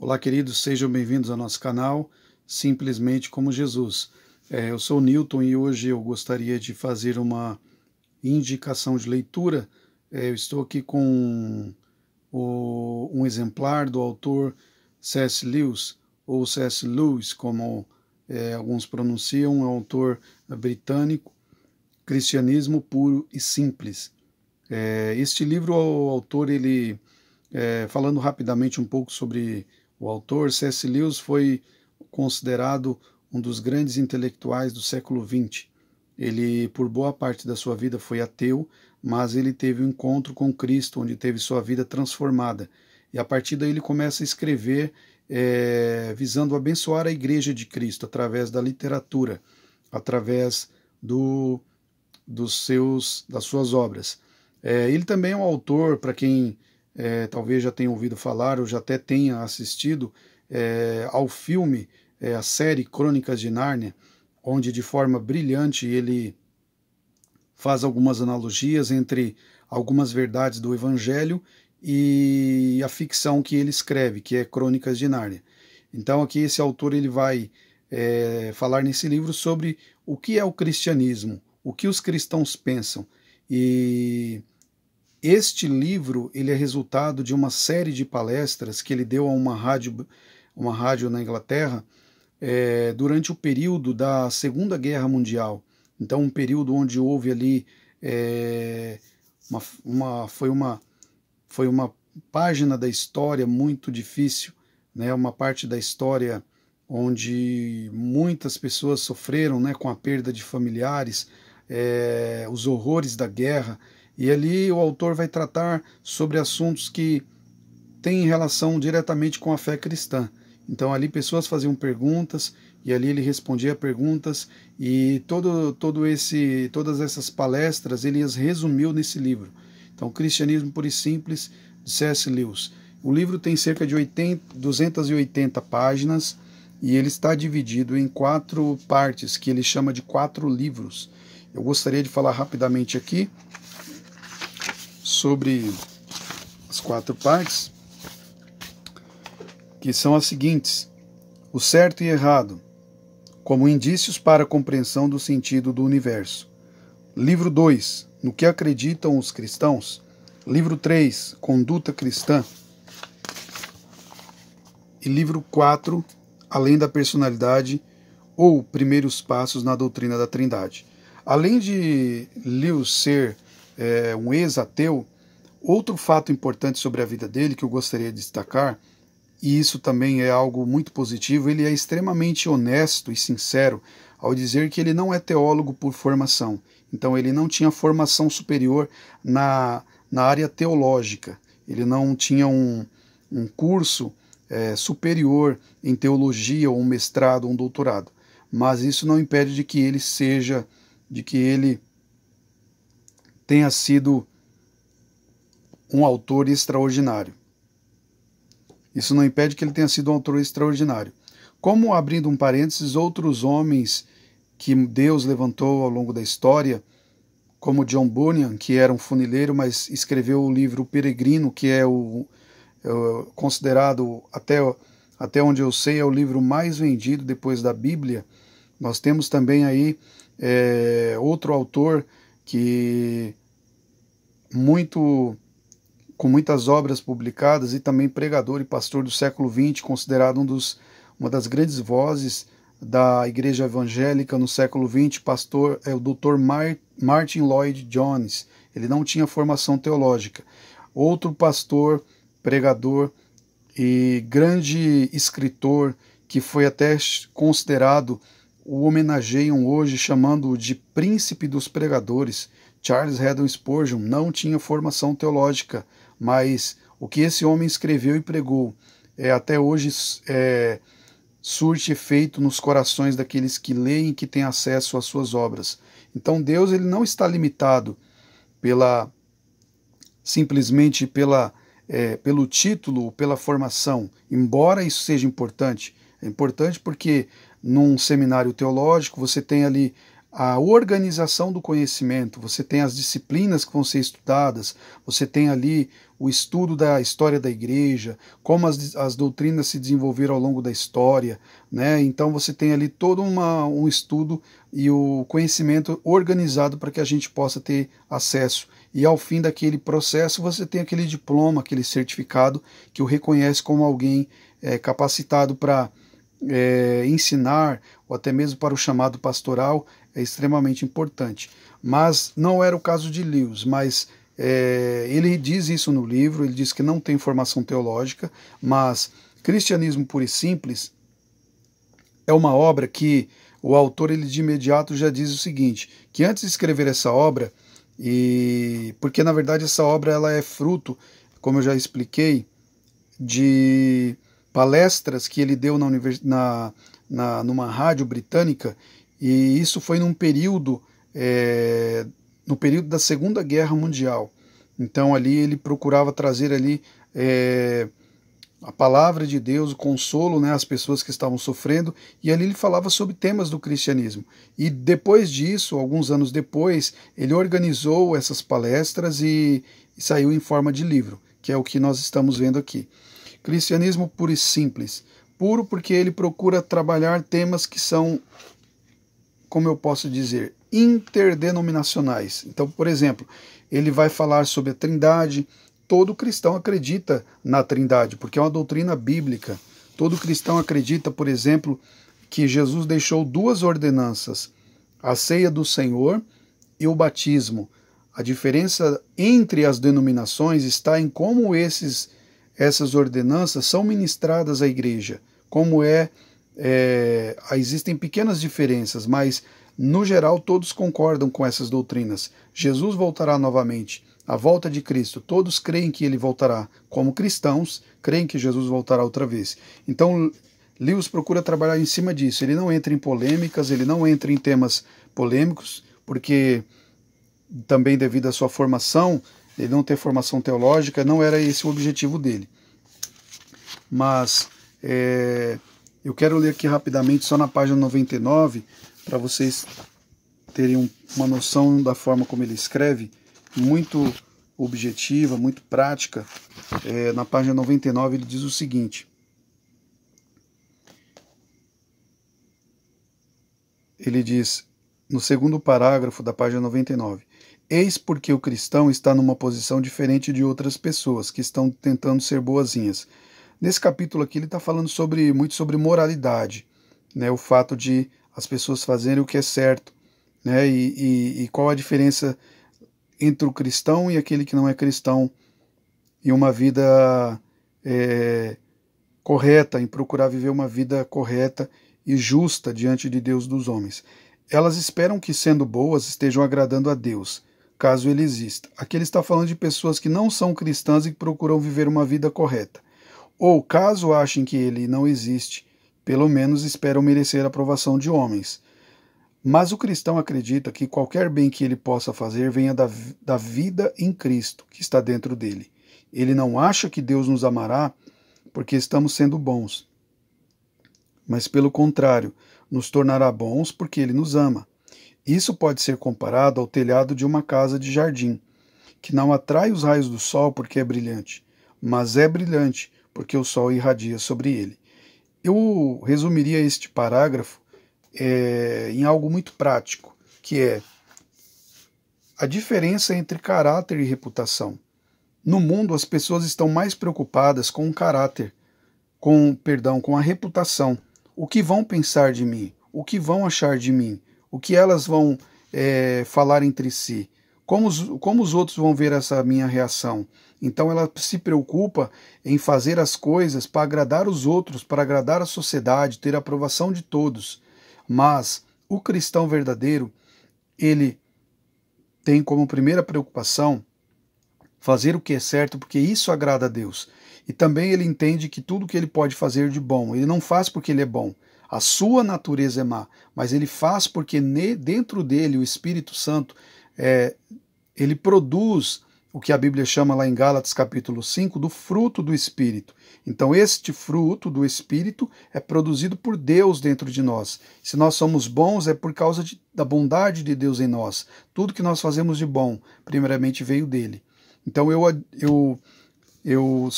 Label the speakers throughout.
Speaker 1: Olá, queridos, sejam bem-vindos ao nosso canal Simplesmente como Jesus. Eu sou o Newton e hoje eu gostaria de fazer uma indicação de leitura. Eu estou aqui com um exemplar do autor C.S. Lewis, ou C.S. Lewis, como alguns pronunciam, é um autor britânico, Cristianismo Puro e Simples. Este livro, o autor, falando rapidamente um pouco sobre o autor, C.S. Lewis foi considerado um dos grandes intelectuais do século XX. Ele, por boa parte da sua vida, foi ateu, mas ele teve um encontro com Cristo, onde teve sua vida transformada. E a partir daí ele começa a escrever, visando abençoar a Igreja de Cristo, através da literatura, através das suas obras. Ele também é um autor, para quem talvez já tenha ouvido falar ou já até tenha assistido ao filme, a série Crônicas de Nárnia, onde de forma brilhante ele faz algumas analogias entre algumas verdades do Evangelho e a ficção que ele escreve, que é Crônicas de Nárnia. Então aqui esse autor ele vai falar nesse livro sobre o que é o cristianismo, o que os cristãos pensam. E este livro ele é resultado de uma série de palestras que ele deu a uma rádio na Inglaterra durante o período da Segunda Guerra Mundial. Então, um período onde houve ali foi uma página da história muito difícil, né? Uma parte da história onde muitas pessoas sofreram, né, com a perda de familiares, os horrores da guerra. E ali o autor vai tratar sobre assuntos que têm relação diretamente com a fé cristã. Então ali pessoas faziam perguntas e ali ele respondia perguntas e todas essas palestras ele as resumiu nesse livro. Então, Cristianismo Puro e Simples, de C.S. Lewis. O livro tem cerca de 280 páginas e ele está dividido em 4 partes, que ele chama de 4 livros. Eu gostaria de falar rapidamente aqui sobre as 4 partes, que são as seguintes: o certo e errado, como indícios para a compreensão do sentido do universo. Livro 2, no que acreditam os cristãos. Livro 3, conduta cristã. E livro 4, além da personalidade, ou primeiros passos na doutrina da Trindade. Além de Lewis ser um ex-ateu, outro fato importante sobre a vida dele que eu gostaria de destacar, e isso também é algo muito positivo, ele é extremamente honesto e sincero ao dizer que ele não é teólogo por formação. Então ele não tinha formação superior na área teológica, ele não tinha um curso superior em teologia, ou um mestrado, ou um doutorado. Mas isso não impede de que ele tenha sido um autor extraordinário. Isso não impede que ele tenha sido um autor extraordinário. Como, abrindo um parênteses, outros homens que Deus levantou ao longo da história, como John Bunyan, que era um funileiro, mas escreveu o livro O Peregrino, que é considerado, até onde eu sei, é o livro mais vendido depois da Bíblia. Nós temos também aí outro autor que com muitas obras publicadas e também pregador e pastor do século XX, considerado uma das grandes vozes da igreja evangélica no século XX, pastor, é o Dr. Martin Lloyd Jones. Ele não tinha formação teológica. Outro pastor, pregador e grande escritor, que foi até considerado, o homenageiam hoje chamando-o de príncipe dos pregadores, Charles Haddon Spurgeon, não tinha formação teológica, mas o que esse homem escreveu e pregou até hoje surte efeito nos corações daqueles que leem e que têm acesso às suas obras. Então Deus ele não está limitado simplesmente pelo título, pela formação, embora isso seja importante. É importante porque num seminário teológico você tem ali a organização do conhecimento, você tem as disciplinas que vão ser estudadas, você tem ali o estudo da história da igreja, como as doutrinas se desenvolveram ao longo da história, né? Então você tem ali todo um estudo e o conhecimento organizado para que a gente possa ter acesso. E ao fim daquele processo você tem aquele diploma, aquele certificado que o reconhece como alguém capacitado para ensinar, ou até mesmo para o chamado pastoral, é extremamente importante. Mas não era o caso de Lewis, mas ele diz isso no livro, ele diz que não tem formação teológica, mas Cristianismo Puro e Simples é uma obra que o autor ele de imediato já diz o seguinte, que antes de escrever essa obra, porque na verdade essa obra ela é fruto, como eu já expliquei, de palestras que ele deu numa rádio britânica, e isso foi no período da Segunda Guerra Mundial. Então ali ele procurava trazer ali a palavra de Deus, o consolo, né, às pessoas que estavam sofrendo, e ali ele falava sobre temas do cristianismo. E depois disso, alguns anos depois, ele organizou essas palestras e saiu em forma de livro, que é o que nós estamos vendo aqui. Cristianismo Puro e Simples. Puro porque ele procura trabalhar temas que são, como eu posso dizer, interdenominacionais. Então, por exemplo, ele vai falar sobre a Trindade. Todo cristão acredita na Trindade, porque é uma doutrina bíblica. Todo cristão acredita, por exemplo, que Jesus deixou duas ordenanças, a ceia do Senhor e o batismo. A diferença entre as denominações está em como essas ordenanças são ministradas à igreja. Como existem pequenas diferenças, mas no geral todos concordam com essas doutrinas. Jesus voltará novamente. A volta de Cristo, todos creem que ele voltará. Como cristãos, creem que Jesus voltará outra vez. Então, Lewis procura trabalhar em cima disso. Ele não entra em polêmicas, ele não entra em temas polêmicos, porque também devido à sua formação, ele não ter formação teológica, não era esse o objetivo dele. Mas eu quero ler aqui rapidamente, só na página 99, para vocês terem uma noção da forma como ele escreve, muito objetiva, muito prática. Na página 99 ele diz o seguinte: ele diz, no segundo parágrafo da página 99, eis porque o cristão está numa posição diferente de outras pessoas que estão tentando ser boazinhas. Nesse capítulo aqui ele está falando muito sobre moralidade, né, o fato de as pessoas fazerem o que é certo, né, e qual a diferença entre o cristão e aquele que não é cristão, e uma vida correta, em procurar viver uma vida correta e justa diante de Deus dos homens. Elas esperam que, sendo boas, estejam agradando a Deus, caso ele exista. Aqui ele está falando de pessoas que não são cristãs e que procuram viver uma vida correta. Ou, caso achem que ele não existe, pelo menos esperam merecer a aprovação de homens. Mas o cristão acredita que qualquer bem que ele possa fazer venha da vida em Cristo que está dentro dele. Ele não acha que Deus nos amará porque estamos sendo bons, mas pelo contrário, nos tornará bons porque ele nos ama. Isso pode ser comparado ao telhado de uma casa de jardim, que não atrai os raios do sol porque é brilhante, mas é brilhante porque o sol irradia sobre ele. Eu resumiria este parágrafo em algo muito prático, que é a diferença entre caráter e reputação. No mundo, as pessoas estão mais preocupadas com o caráter, com a reputação. O que vão pensar de mim? O que vão achar de mim? O que elas vão falar entre si? Como os outros vão ver essa minha reação? Então ela se preocupa em fazer as coisas para agradar os outros, para agradar a sociedade, ter a aprovação de todos. Mas o cristão verdadeiro, ele tem como primeira preocupação fazer o que é certo, porque isso agrada a Deus. E também ele entende que tudo que ele pode fazer de bom, ele não faz porque ele é bom. A sua natureza é má, mas ele faz porque dentro dele o Espírito Santo ele produz o que a Bíblia chama lá em Gálatas capítulo 5 do fruto do Espírito. Então este fruto do Espírito é produzido por Deus dentro de nós. Se nós somos bons é por causa da bondade de Deus em nós. Tudo que nós fazemos de bom, primeiramente veio dele. Então eu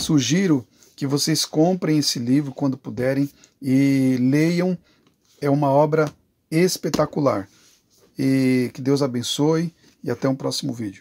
Speaker 1: sugiro que vocês comprem esse livro quando puderem e leiam. É uma obra espetacular. E que Deus abençoe e até um próximo vídeo.